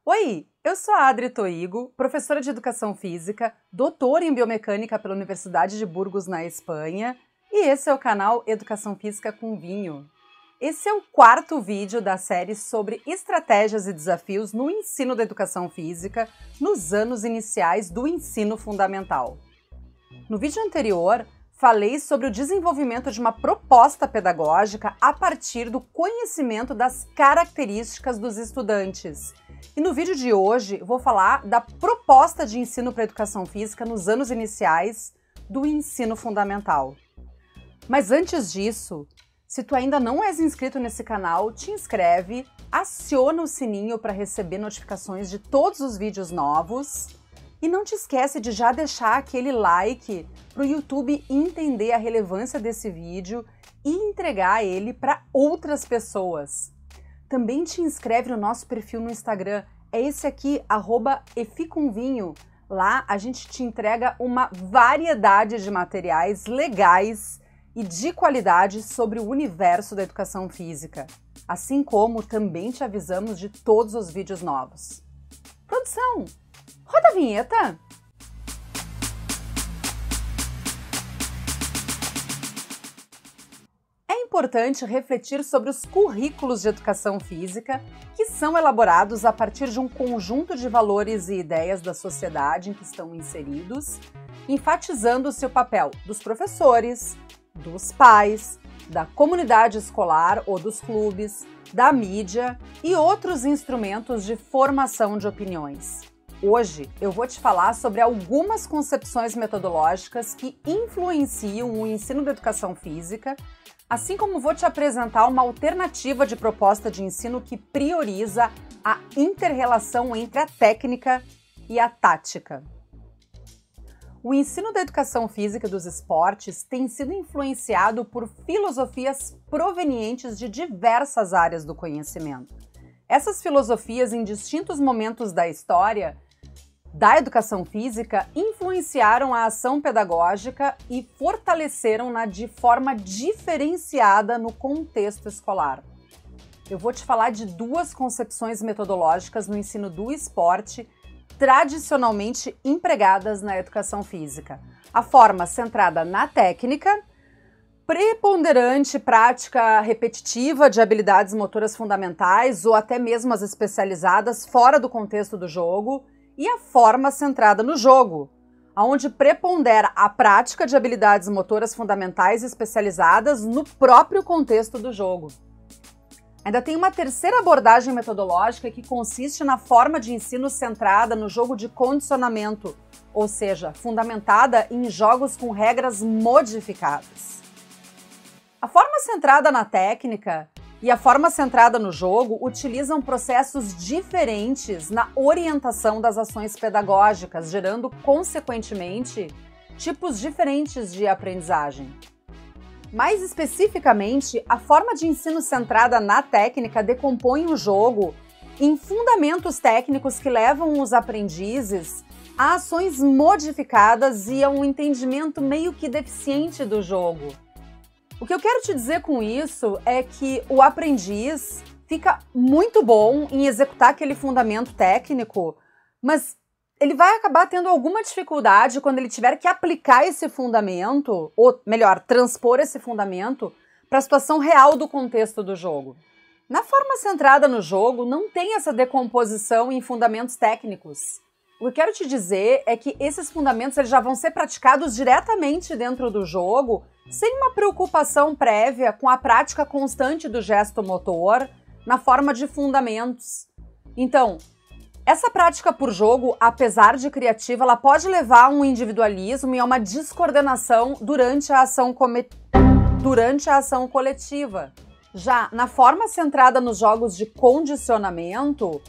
Oi, eu sou a Adri Toigo, professora de Educação Física, doutora em Biomecânica pela Universidade de Burgos, na Espanha, e esse é o canal Educação Física com Vinho. Esse é o quarto vídeo da série sobre estratégias e desafios no ensino da Educação Física nos anos iniciais do ensino fundamental. No vídeo anterior, falei sobre o desenvolvimento de uma proposta pedagógica a partir do conhecimento das características dos estudantes. E no vídeo de hoje, vou falar da proposta de ensino para a educação física nos anos iniciais do ensino fundamental. Mas antes disso, se tu ainda não és inscrito nesse canal, te inscreve, aciona o sininho para receber notificações de todos os vídeos novos e não te esquece de já deixar aquele like para o YouTube entender a relevância desse vídeo e entregar ele para outras pessoas. Também te inscreve no nosso perfil no Instagram, é esse aqui, @efcomvinho. Lá a gente te entrega uma variedade de materiais legais e de qualidade sobre o universo da educação física, assim como também te avisamos de todos os vídeos novos. Produção, roda a vinheta! É importante refletir sobre os currículos de educação física que são elaborados a partir de um conjunto de valores e ideias da sociedade em que estão inseridos, enfatizando o seu papel dos professores, dos pais, da comunidade escolar ou dos clubes, da mídia e outros instrumentos de formação de opiniões. Hoje eu vou te falar sobre algumas concepções metodológicas que influenciam o ensino da educação física, assim como vou te apresentar uma alternativa de proposta de ensino que prioriza a inter-relação entre a técnica e a tática. O ensino da educação física e dos esportes tem sido influenciado por filosofias provenientes de diversas áreas do conhecimento. Essas filosofias, em distintos momentos da história da educação física, influenciaram a ação pedagógica e fortaleceram-na de forma diferenciada no contexto escolar. Eu vou te falar de duas concepções metodológicas no ensino do esporte tradicionalmente empregadas na educação física. A forma centrada na técnica, preponderante prática repetitiva de habilidades motoras fundamentais ou até mesmo as especializadas fora do contexto do jogo, e a forma centrada no jogo, onde prepondera a prática de habilidades motoras fundamentais especializadas no próprio contexto do jogo. Ainda tem uma terceira abordagem metodológica que consiste na forma de ensino centrada no jogo de condicionamento, ou seja, fundamentada em jogos com regras modificadas. A forma centrada na técnica e a forma centrada no jogo utilizam processos diferentes na orientação das ações pedagógicas, gerando, consequentemente, tipos diferentes de aprendizagem. Mais especificamente, a forma de ensino centrada na técnica decompõe o jogo em fundamentos técnicos que levam os aprendizes a ações modificadas e a um entendimento meio que deficiente do jogo. O que eu quero te dizer com isso é que o aprendiz fica muito bom em executar aquele fundamento técnico, mas ele vai acabar tendo alguma dificuldade quando ele tiver que aplicar esse fundamento, ou melhor, transpor esse fundamento para a situação real do contexto do jogo. Na forma centrada no jogo, não tem essa decomposição em fundamentos técnicos. O que eu quero te dizer é que esses fundamentos eles já vão ser praticados diretamente dentro do jogo, sem uma preocupação prévia com a prática constante do gesto motor na forma de fundamentos. Então, essa prática por jogo, apesar de criativa, ela pode levar a um individualismo e a uma descoordenação durante a ação coletiva. Já na forma centrada nos jogos de condicionamento,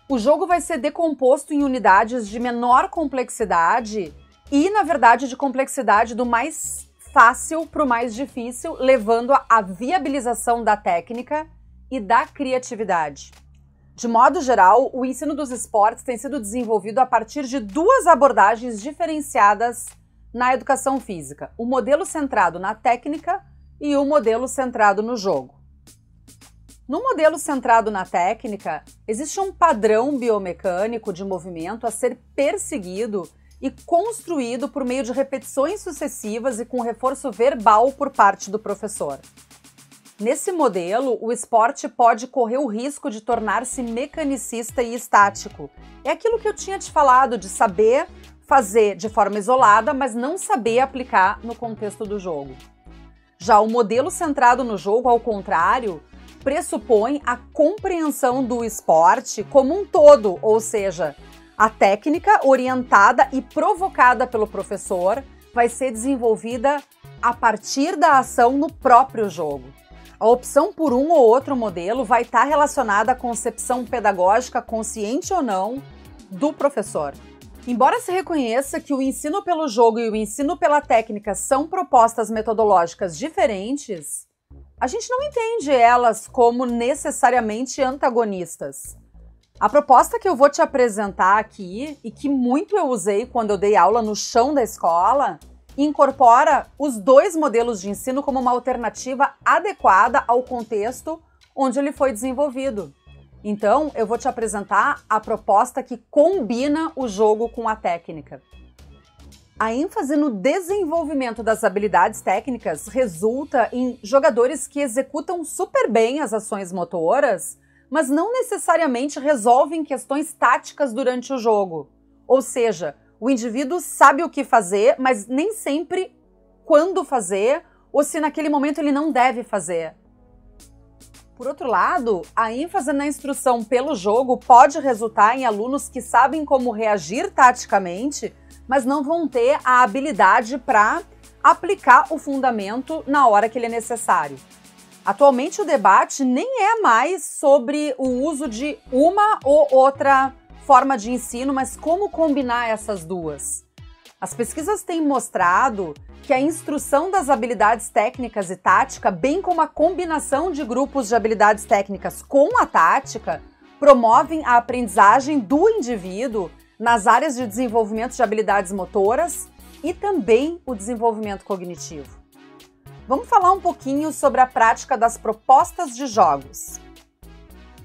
o jogo vai ser decomposto em unidades de menor complexidade e, na verdade, de complexidade do mais fácil para o mais difícil, levando à viabilização da técnica e da criatividade. De modo geral, o ensino dos esportes tem sido desenvolvido a partir de duas abordagens diferenciadas na educação física: o modelo centrado na técnica e o modelo centrado no jogo. No modelo centrado na técnica, existe um padrão biomecânico de movimento a ser perseguido e construído por meio de repetições sucessivas e com reforço verbal por parte do professor. Nesse modelo, o esporte pode correr o risco de tornar-se mecanicista e estático. É aquilo que eu tinha te falado, de saber fazer de forma isolada, mas não saber aplicar no contexto do jogo. Já o modelo centrado no jogo, ao contrário, pressupõe a compreensão do esporte como um todo, ou seja, a técnica orientada e provocada pelo professor vai ser desenvolvida a partir da ação no próprio jogo. A opção por um ou outro modelo vai estar relacionada à concepção pedagógica, consciente ou não, do professor. Embora se reconheça que o ensino pelo jogo e o ensino pela técnica são propostas metodológicas diferentes, a gente não entende elas como necessariamente antagonistas. A proposta que eu vou te apresentar aqui, e que muito eu usei quando eu dei aula no chão da escola, incorpora os dois modelos de ensino como uma alternativa adequada ao contexto onde ele foi desenvolvido. Então, eu vou te apresentar a proposta que combina o jogo com a técnica. A ênfase no desenvolvimento das habilidades técnicas resulta em jogadores que executam super bem as ações motoras, mas não necessariamente resolvem questões táticas durante o jogo. Ou seja, o indivíduo sabe o que fazer, mas nem sempre quando fazer, ou se naquele momento ele não deve fazer. Por outro lado, a ênfase na instrução pelo jogo pode resultar em alunos que sabem como reagir taticamente, mas não vão ter a habilidade para aplicar o fundamento na hora que ele é necessário. Atualmente o debate nem é mais sobre o uso de uma ou outra forma de ensino, mas como combinar essas duas. As pesquisas têm mostrado que a instrução das habilidades técnicas e tática, bem como a combinação de grupos de habilidades técnicas com a tática, promovem a aprendizagem do indivíduo nas áreas de desenvolvimento de habilidades motoras e também o desenvolvimento cognitivo. Vamos falar um pouquinho sobre a prática das propostas de jogos.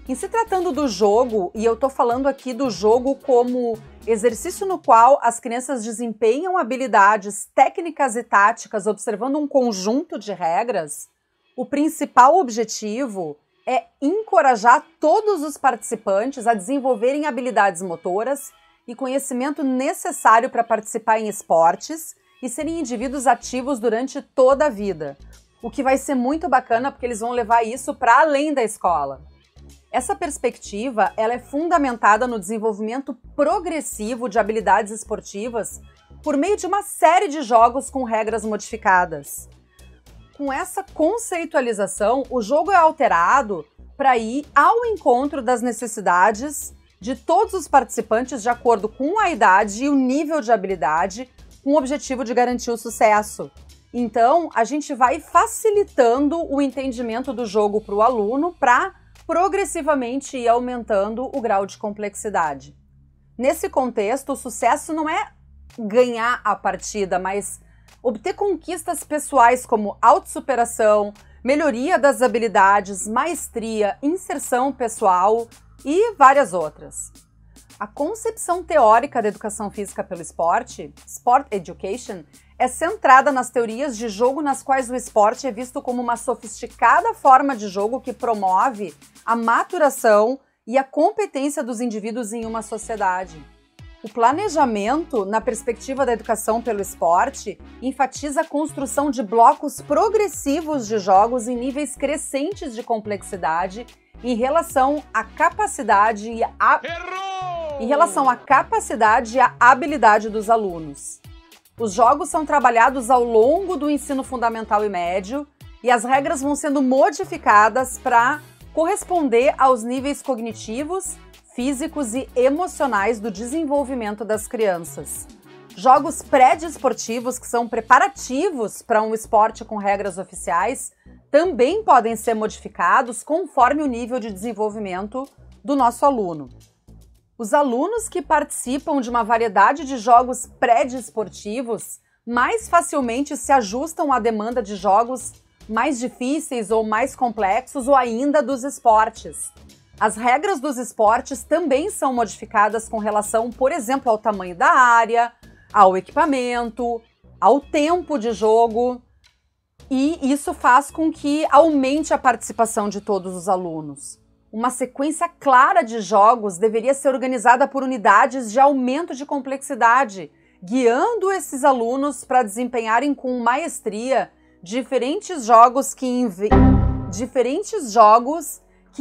Em se tratando do jogo, e eu estou falando aqui do jogo como exercício no qual as crianças desempenham habilidades técnicas e táticas observando um conjunto de regras, o principal objetivo é encorajar todos os participantes a desenvolverem habilidades motoras e conhecimento necessário para participar em esportes e serem indivíduos ativos durante toda a vida, o que vai ser muito bacana porque eles vão levar isso para além da escola. Essa perspectiva ela é fundamentada no desenvolvimento progressivo de habilidades esportivas por meio de uma série de jogos com regras modificadas. Com essa conceitualização, o jogo é alterado para ir ao encontro das necessidades de todos os participantes de acordo com a idade e o nível de habilidade, com o objetivo de garantir o sucesso. Então, a gente vai facilitando o entendimento do jogo para o aluno para progressivamente ir aumentando o grau de complexidade. Nesse contexto, o sucesso não é ganhar a partida, mas obter conquistas pessoais como autossuperação, melhoria das habilidades, maestria, inserção pessoal e várias outras. A concepção teórica da educação física pelo esporte, Sport Education, é centrada nas teorias de jogo nas quais o esporte é visto como uma sofisticada forma de jogo que promove a maturação e a competência dos indivíduos em uma sociedade. O planejamento, na perspectiva da educação pelo esporte, enfatiza a construção de blocos progressivos de jogos em níveis crescentes de complexidade em relação à capacidade e à habilidade dos alunos. Os jogos são trabalhados ao longo do ensino fundamental e médio e as regras vão sendo modificadas para corresponder aos níveis cognitivos, físicos e emocionais do desenvolvimento das crianças. Jogos pré-desportivos, que são preparativos para um esporte com regras oficiais, também podem ser modificados conforme o nível de desenvolvimento do nosso aluno. Os alunos que participam de uma variedade de jogos pré-desportivos mais facilmente se ajustam à demanda de jogos mais difíceis ou mais complexos, ou ainda dos esportes. As regras dos esportes também são modificadas com relação, por exemplo, ao tamanho da área, ao equipamento, ao tempo de jogo, e isso faz com que aumente a participação de todos os alunos. Uma sequência clara de jogos deveria ser organizada por unidades de aumento de complexidade, guiando esses alunos para desempenharem com maestria diferentes jogos que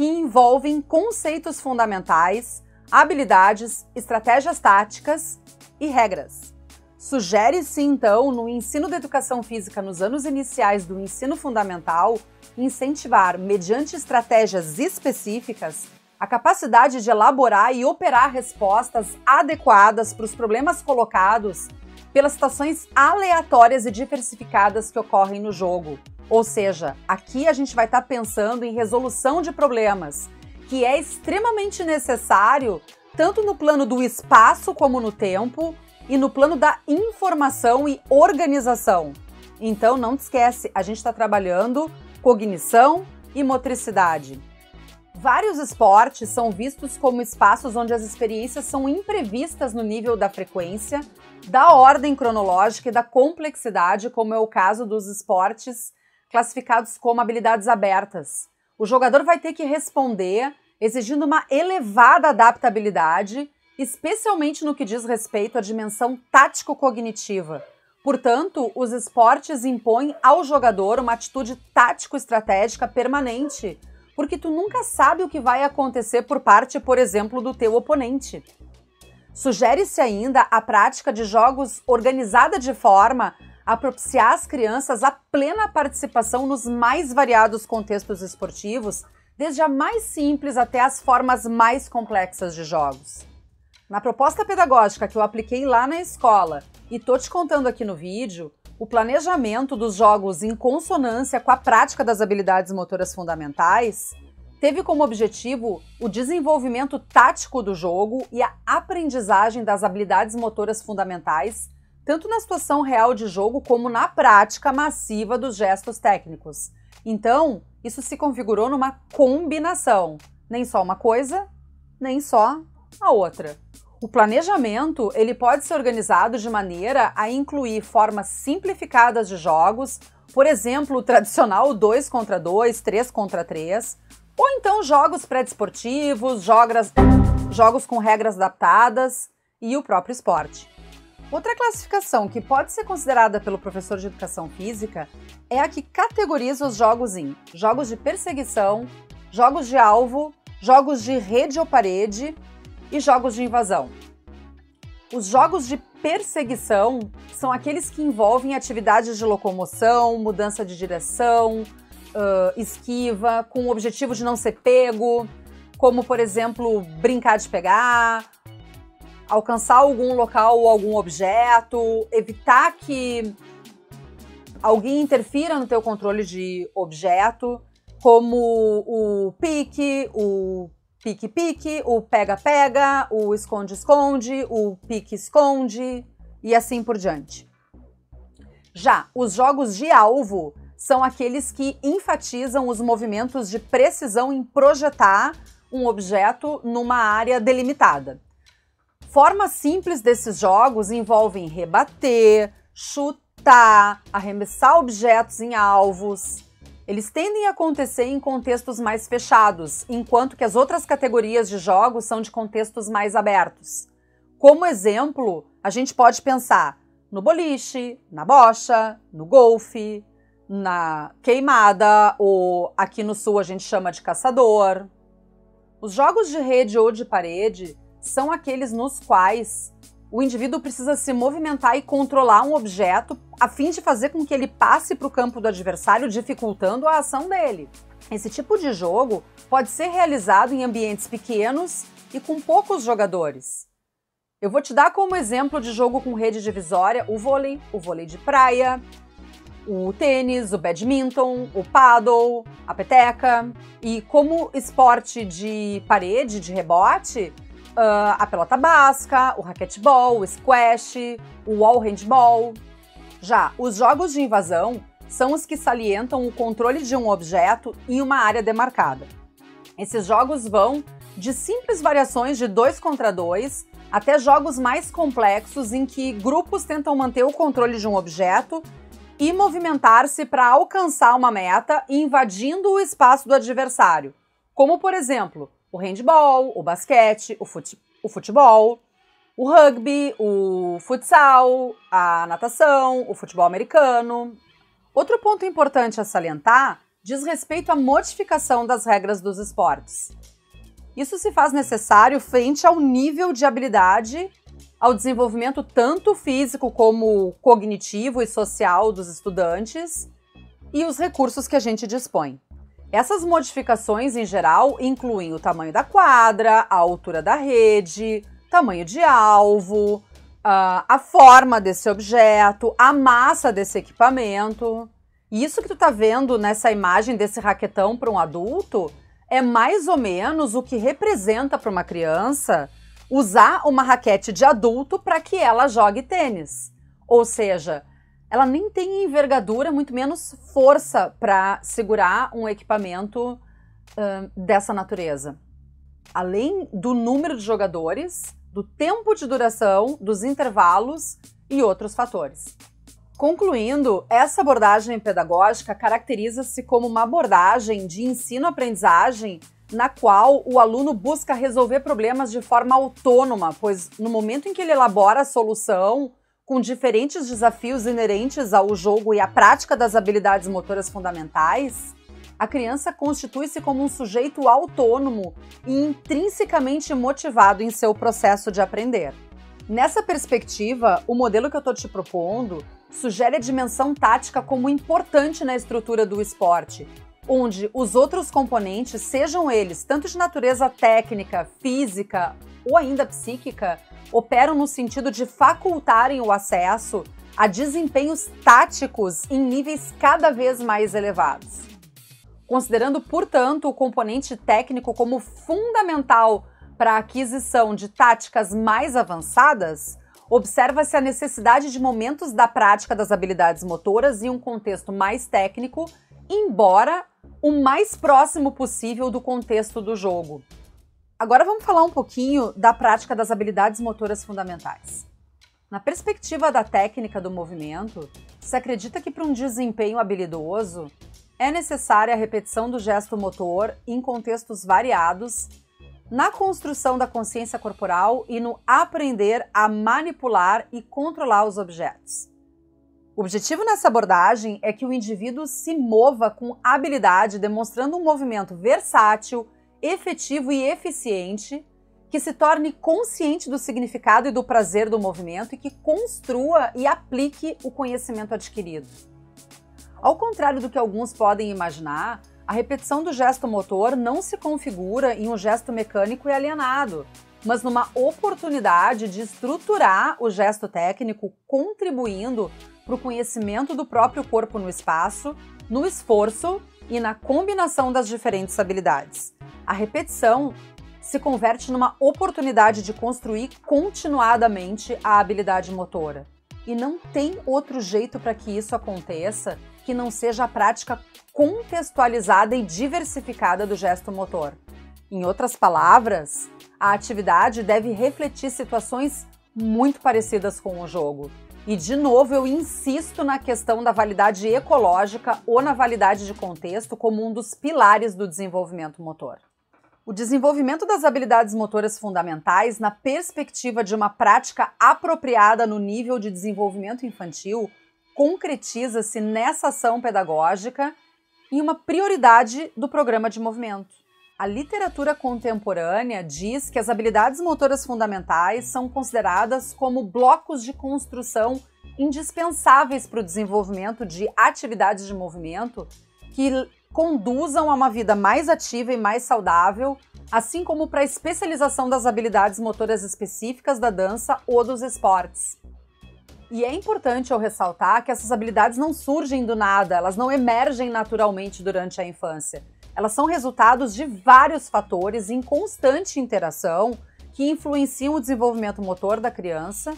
envolvem conceitos fundamentais, habilidades, estratégias táticas e regras. Sugere-se, então, no ensino da educação física nos anos iniciais do ensino fundamental, incentivar, mediante estratégias específicas, a capacidade de elaborar e operar respostas adequadas para os problemas colocados pelas situações aleatórias e diversificadas que ocorrem no jogo. Ou seja, aqui a gente vai estar pensando em resolução de problemas, que é extremamente necessário tanto no plano do espaço como no tempo, e no plano da informação e organização. Então, não te esquece, a gente está trabalhando cognição e motricidade. Vários esportes são vistos como espaços onde as experiências são imprevistas no nível da frequência, da ordem cronológica e da complexidade, como é o caso dos esportes classificados como habilidades abertas. O jogador vai ter que responder exigindo uma elevada adaptabilidade, especialmente no que diz respeito à dimensão tático-cognitiva. Portanto, os esportes impõem ao jogador uma atitude tático-estratégica permanente, porque tu nunca sabe o que vai acontecer por parte, por exemplo, do teu oponente. Sugere-se ainda a prática de jogos organizada de forma a propiciar às crianças a plena participação nos mais variados contextos esportivos, desde a mais simples até as formas mais complexas de jogos. Na proposta pedagógica que eu apliquei lá na escola e tô te contando aqui no vídeo, o planejamento dos jogos em consonância com a prática das habilidades motoras fundamentais teve como objetivo o desenvolvimento tático do jogo e a aprendizagem das habilidades motoras fundamentais, tanto na situação real de jogo como na prática massiva dos gestos técnicos. Então, isso se configurou numa combinação, nem só uma coisa, nem só a outra. O planejamento ele pode ser organizado de maneira a incluir formas simplificadas de jogos, por exemplo, o tradicional 2 contra 2, 3 contra 3, ou então jogos pré-desportivos, jogos com regras adaptadas e o próprio esporte. Outra classificação que pode ser considerada pelo professor de educação física é a que categoriza os jogos em jogos de perseguição, jogos de alvo, jogos de rede ou parede e jogos de invasão. Os jogos de perseguição são aqueles que envolvem atividades de locomoção, mudança de direção, esquiva, com o objetivo de não ser pego, como, por exemplo, brincar de pegar, alcançar algum local ou algum objeto, evitar que alguém interfira no teu controle de objeto, como o pique, o pique-pique, o pega-pega, o esconde-esconde, o pique-esconde e assim por diante. Já os jogos de alvo são aqueles que enfatizam os movimentos de precisão em projetar um objeto numa área delimitada. Formas simples desses jogos envolvem rebater, chutar, arremessar objetos em alvos. Eles tendem a acontecer em contextos mais fechados, enquanto que as outras categorias de jogos são de contextos mais abertos. Como exemplo, a gente pode pensar no boliche, na bocha, no golfe, na queimada, ou aqui no sul a gente chama de caçador. Os jogos de rede ou de parede são aqueles nos quais o indivíduo precisa se movimentar e controlar um objeto a fim de fazer com que ele passe para o campo do adversário, dificultando a ação dele. Esse tipo de jogo pode ser realizado em ambientes pequenos e com poucos jogadores. Eu vou te dar como exemplo de jogo com rede divisória o vôlei de praia, o tênis, o badminton, o paddle, a peteca. E como esporte de parede, de rebote, a pelota basca, o raquetebol, o squash, o wall handball. Já os jogos de invasão são os que salientam o controle de um objeto em uma área demarcada. Esses jogos vão de simples variações de 2 contra 2 até jogos mais complexos em que grupos tentam manter o controle de um objeto e movimentar-se para alcançar uma meta invadindo o espaço do adversário, como, por exemplo, o handball, o basquete, o futebol, o rugby, o futsal, a natação, o futebol americano. Outro ponto importante a salientar diz respeito à modificação das regras dos esportes. Isso se faz necessário frente ao nível de habilidade, ao desenvolvimento tanto físico como cognitivo e social dos estudantes e os recursos que a gente dispõe. Essas modificações, em geral, incluem o tamanho da quadra, a altura da rede, tamanho de alvo, a forma desse objeto, a massa desse equipamento. E isso que tu tá vendo nessa imagem desse raquetão para um adulto é mais ou menos o que representa para uma criança usar uma raquete de adulto para que ela jogue tênis. Ou seja, ela nem tem envergadura, muito menos força para segurar um equipamento dessa natureza. Além do número de jogadores, do tempo de duração, dos intervalos e outros fatores. Concluindo, essa abordagem pedagógica caracteriza-se como uma abordagem de ensino-aprendizagem na qual o aluno busca resolver problemas de forma autônoma, pois no momento em que ele elabora a solução, com diferentes desafios inerentes ao jogo e à prática das habilidades motoras fundamentais, a criança constitui-se como um sujeito autônomo e intrinsecamente motivado em seu processo de aprender. Nessa perspectiva, o modelo que eu estou te propondo sugere a dimensão tática como importante na estrutura do esporte, onde os outros componentes, sejam eles tanto de natureza técnica, física ou ainda psíquica, operam no sentido de facultarem o acesso a desempenhos táticos em níveis cada vez mais elevados. Considerando, portanto, o componente técnico como fundamental para a aquisição de táticas mais avançadas, observa-se a necessidade de momentos da prática das habilidades motoras em um contexto mais técnico, embora o mais próximo possível do contexto do jogo. Agora vamos falar um pouquinho da prática das habilidades motoras fundamentais. Na perspectiva da técnica do movimento, se acredita que para um desempenho habilidoso é necessária a repetição do gesto motor em contextos variados, na construção da consciência corporal e no aprender a manipular e controlar os objetos. O objetivo nessa abordagem é que o indivíduo se mova com habilidade, demonstrando um movimento versátil, efetivo e eficiente, que se torne consciente do significado e do prazer do movimento e que construa e aplique o conhecimento adquirido. Ao contrário do que alguns podem imaginar, a repetição do gesto motor não se configura em um gesto mecânico e alienado, mas numa oportunidade de estruturar o gesto técnico, contribuindo para o conhecimento do próprio corpo no espaço, no esforço e na combinação das diferentes habilidades. A repetição se converte numa oportunidade de construir continuadamente a habilidade motora. E não tem outro jeito para que isso aconteça que não seja a prática contextualizada e diversificada do gesto motor. Em outras palavras, a atividade deve refletir situações muito parecidas com o jogo. E, de novo, eu insisto na questão da validade ecológica ou na validade de contexto como um dos pilares do desenvolvimento motor. O desenvolvimento das habilidades motoras fundamentais, na perspectiva de uma prática apropriada no nível de desenvolvimento infantil, concretiza-se nessa ação pedagógica em uma prioridade do programa de movimento. A literatura contemporânea diz que as habilidades motoras fundamentais são consideradas como blocos de construção indispensáveis para o desenvolvimento de atividades de movimento que conduzam a uma vida mais ativa e mais saudável, assim como para a especialização das habilidades motoras específicas da dança ou dos esportes. E é importante eu ressaltar que essas habilidades não surgem do nada, elas não emergem naturalmente durante a infância. Elas são resultados de vários fatores em constante interação que influenciam o desenvolvimento motor da criança.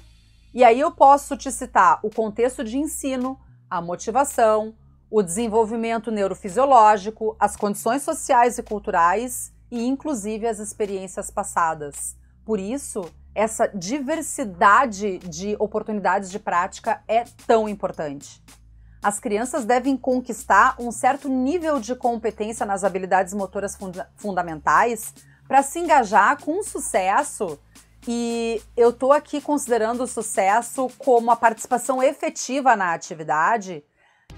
E aí eu posso te citar o contexto de ensino, a motivação, o desenvolvimento neurofisiológico, as condições sociais e culturais e, inclusive, as experiências passadas. Por isso, essa diversidade de oportunidades de prática é tão importante. As crianças devem conquistar um certo nível de competência nas habilidades motoras fundamentais para se engajar com sucesso. E eu estou aqui considerando o sucesso como a participação efetiva na atividade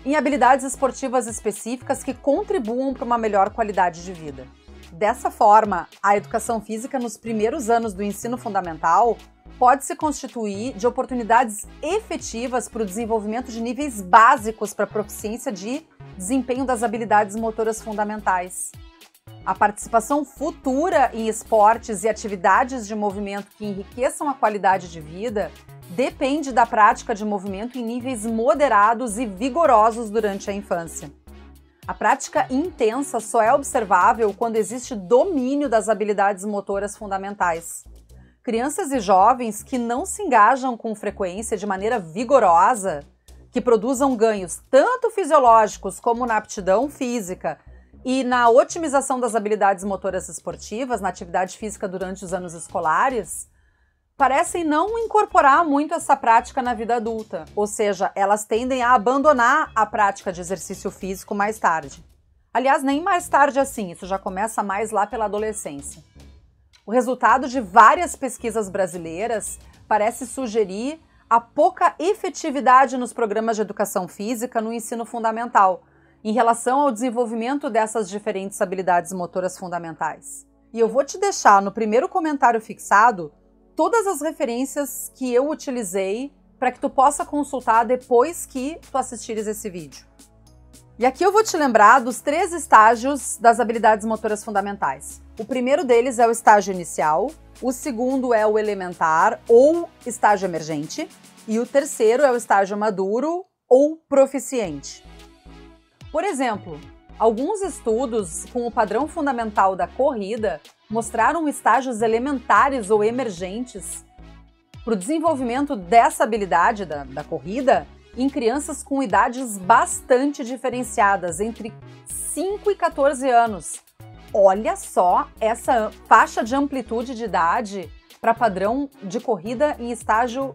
em habilidades esportivas específicas que contribuam para uma melhor qualidade de vida. Dessa forma, a educação física nos primeiros anos do ensino fundamental pode se constituir de oportunidades efetivas para o desenvolvimento de níveis básicos para a proficiência de desempenho das habilidades motoras fundamentais. A participação futura em esportes e atividades de movimento que enriqueçam a qualidade de vida depende da prática de movimento em níveis moderados e vigorosos durante a infância. A prática intensa só é observável quando existe domínio das habilidades motoras fundamentais. Crianças e jovens que não se engajam com frequência de maneira vigorosa, que produzam ganhos tanto fisiológicos como na aptidão física e na otimização das habilidades motoras esportivas, na atividade física durante os anos escolares, parecem não incorporar muito essa prática na vida adulta, ou seja, elas tendem a abandonar a prática de exercício físico mais tarde. Aliás, nem mais tarde assim, isso já começa mais lá pela adolescência. O resultado de várias pesquisas brasileiras parece sugerir a pouca efetividade nos programas de educação física no ensino fundamental, em relação ao desenvolvimento dessas diferentes habilidades motoras fundamentais. E eu vou te deixar no primeiro comentário fixado todas as referências que eu utilizei para que tu possa consultar depois que tu assistires esse vídeo. E aqui eu vou te lembrar dos 3 estágios das habilidades motoras fundamentais. O primeiro deles é o estágio inicial, o segundo é o elementar ou estágio emergente e o terceiro é o estágio maduro ou proficiente. Por exemplo, alguns estudos com o padrão fundamental da corrida mostraram estágios elementares ou emergentes para o desenvolvimento dessa habilidade da corrida em crianças com idades bastante diferenciadas, entre 5 e 14 anos. Olha só essa faixa de amplitude de idade para padrão de corrida em estágio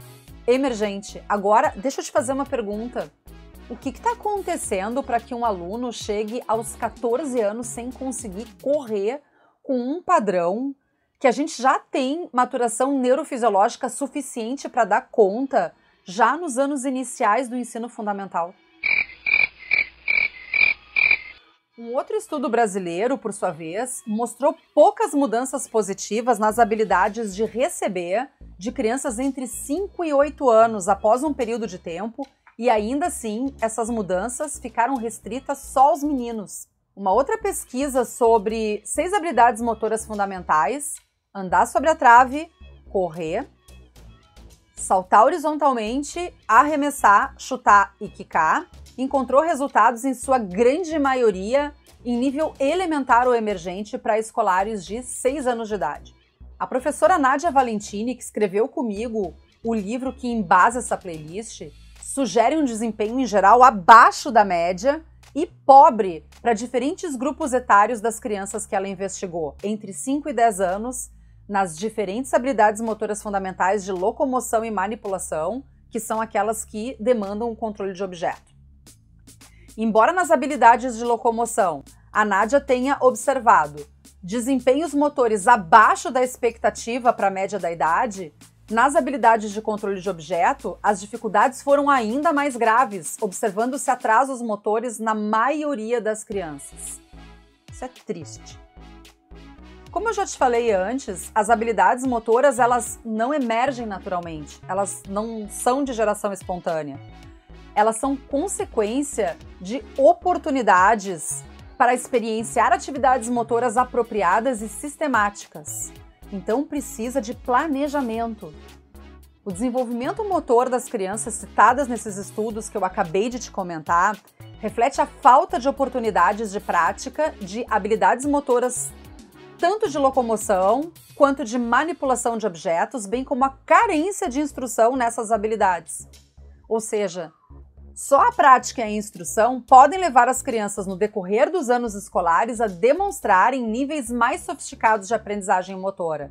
emergente. Agora, deixa eu te fazer uma pergunta. O que está acontecendo para que um aluno chegue aos 14 anos sem conseguir correr com um padrão que a gente já tem maturação neurofisiológica suficiente para dar conta já nos anos iniciais do ensino fundamental? Um outro estudo brasileiro, por sua vez, mostrou poucas mudanças positivas nas habilidades de receber de crianças entre 5 e 8 anos após um período de tempo, e ainda assim, essas mudanças ficaram restritas só aos meninos. Uma outra pesquisa sobre 6 habilidades motoras fundamentais, andar sobre a trave, correr, saltar horizontalmente, arremessar, chutar e quicar, encontrou resultados em sua grande maioria em nível elementar ou emergente para escolares de 6 anos de idade. A professora Nádia Valentini, que escreveu comigo o livro que embasa essa playlist, sugere um desempenho em geral abaixo da média e pobre para diferentes grupos etários das crianças que ela investigou, entre 5 e 10 anos, nas diferentes habilidades motoras fundamentais de locomoção e manipulação, que são aquelas que demandam o controle de objeto. Embora nas habilidades de locomoção a Nádia tenha observado desempenhos motores abaixo da expectativa para a média da idade, nas habilidades de controle de objeto, as dificuldades foram ainda mais graves, observando-se atrasos motores na maioria das crianças. Isso é triste. Como eu já te falei antes, as habilidades motoras elas não emergem naturalmente, elas não são de geração espontânea. Elas são consequência de oportunidades para experienciar atividades motoras apropriadas e sistemáticas. Então precisa de planejamento. O desenvolvimento motor das crianças citadas nesses estudos que eu acabei de te comentar reflete a falta de oportunidades de prática de habilidades motoras tanto de locomoção quanto de manipulação de objetos, bem como a carência de instrução nessas habilidades. Ou seja, Só a prática e a instrução podem levar as crianças no decorrer dos anos escolares a demonstrarem níveis mais sofisticados de aprendizagem motora.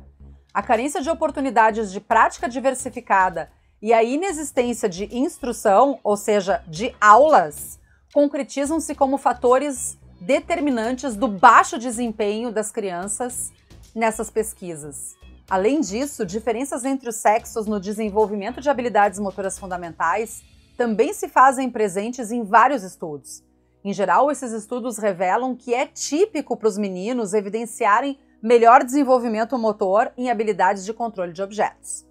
A carência de oportunidades de prática diversificada e a inexistência de instrução, ou seja, de aulas, concretizam-se como fatores determinantes do baixo desempenho das crianças nessas pesquisas. Além disso, diferenças entre os sexos no desenvolvimento de habilidades motoras fundamentais também se fazem presentes em vários estudos. Em geral, esses estudos revelam que é típico para os meninos evidenciarem melhor desenvolvimento motor em habilidades de controle de objetos.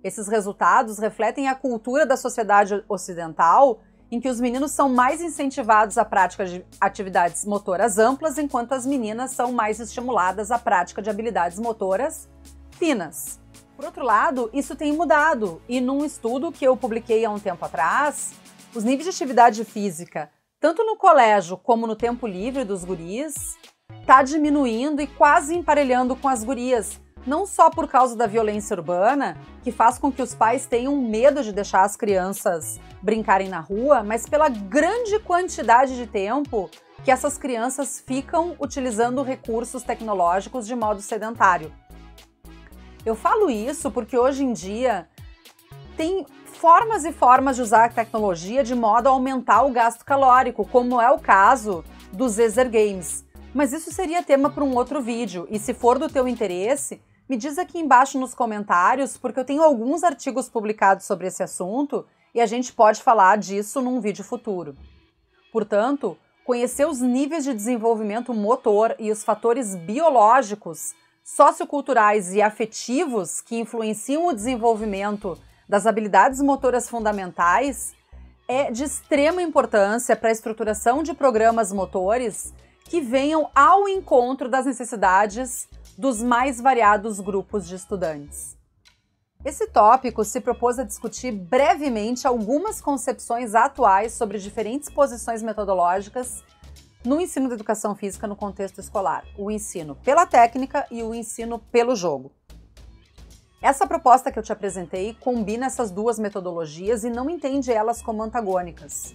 Esses resultados refletem a cultura da sociedade ocidental, em que os meninos são mais incentivados à prática de atividades motoras amplas, enquanto as meninas são mais estimuladas à prática de habilidades motoras finas. Por outro lado, isso tem mudado, e num estudo que eu publiquei há um tempo atrás, os níveis de atividade física, tanto no colégio como no tempo livre dos guris, está diminuindo e quase emparelhando com as gurias, não só por causa da violência urbana, que faz com que os pais tenham medo de deixar as crianças brincarem na rua, mas pela grande quantidade de tempo que essas crianças ficam utilizando recursos tecnológicos de modo sedentário. Eu falo isso porque hoje em dia tem formas e formas de usar a tecnologia de modo a aumentar o gasto calórico, como é o caso dos Exer Games. Mas isso seria tema para um outro vídeo, e se for do teu interesse, me diz aqui embaixo nos comentários, porque eu tenho alguns artigos publicados sobre esse assunto e a gente pode falar disso num vídeo futuro. Portanto, conhecer os níveis de desenvolvimento motor e os fatores biológicos, socioculturais e afetivos que influenciam o desenvolvimento das habilidades motoras fundamentais é de extrema importância para a estruturação de programas motores que venham ao encontro das necessidades dos mais variados grupos de estudantes. Esse tópico se propôs a discutir brevemente algumas concepções atuais sobre diferentes posições metodológicas no ensino da educação física no contexto escolar, o ensino pela técnica e o ensino pelo jogo. Essa proposta que eu te apresentei combina essas duas metodologias e não entende elas como antagônicas.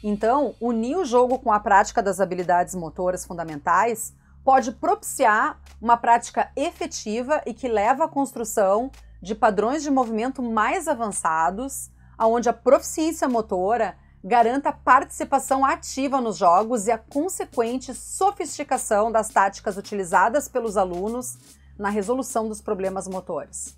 Então, unir o jogo com a prática das habilidades motoras fundamentais pode propiciar uma prática efetiva e que leva à construção de padrões de movimento mais avançados, onde a proficiência motora garanta a participação ativa nos jogos e a consequente sofisticação das táticas utilizadas pelos alunos na resolução dos problemas motores.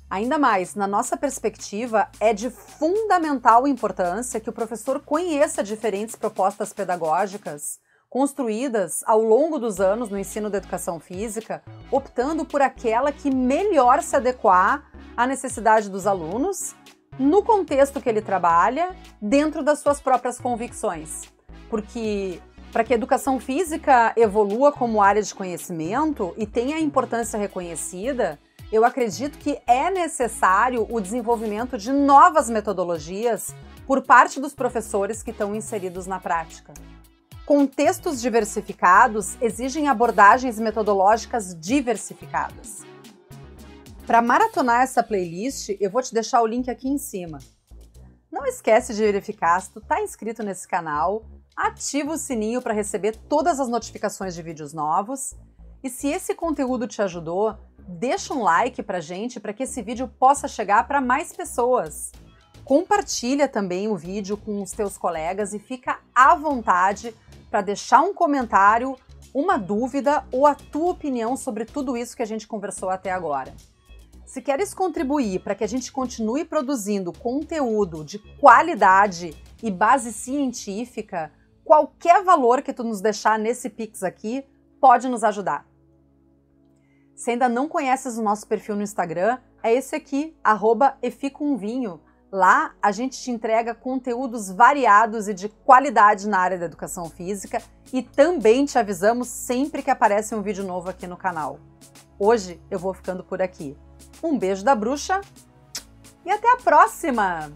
Ainda mais, na nossa perspectiva, é de fundamental importância que o professor conheça diferentes propostas pedagógicas construídas ao longo dos anos no ensino da educação física, optando por aquela que melhor se adequar à necessidade dos alunos, no contexto que ele trabalha, dentro das suas próprias convicções. Porque, para que a educação física evolua como área de conhecimento e tenha importância reconhecida, eu acredito que é necessário o desenvolvimento de novas metodologias por parte dos professores que estão inseridos na prática. Contextos diversificados exigem abordagens metodológicas diversificadas. Para maratonar essa playlist, eu vou te deixar o link aqui em cima. Não esquece de verificar se tu está inscrito nesse canal, ativa o sininho para receber todas as notificações de vídeos novos e se esse conteúdo te ajudou, deixa um like pra gente para que esse vídeo possa chegar para mais pessoas. Compartilha também o vídeo com os teus colegas e fica à vontade para deixar um comentário, uma dúvida ou a tua opinião sobre tudo isso que a gente conversou até agora. Se queres contribuir para que a gente continue produzindo conteúdo de qualidade e base científica, qualquer valor que tu nos deixar nesse Pix aqui pode nos ajudar. Se ainda não conheces o nosso perfil no Instagram, é esse aqui, @efcomvinho. Lá a gente te entrega conteúdos variados e de qualidade na área da educação física e também te avisamos sempre que aparece um vídeo novo aqui no canal. Hoje eu vou ficando por aqui. Um beijo da bruxa e até a próxima!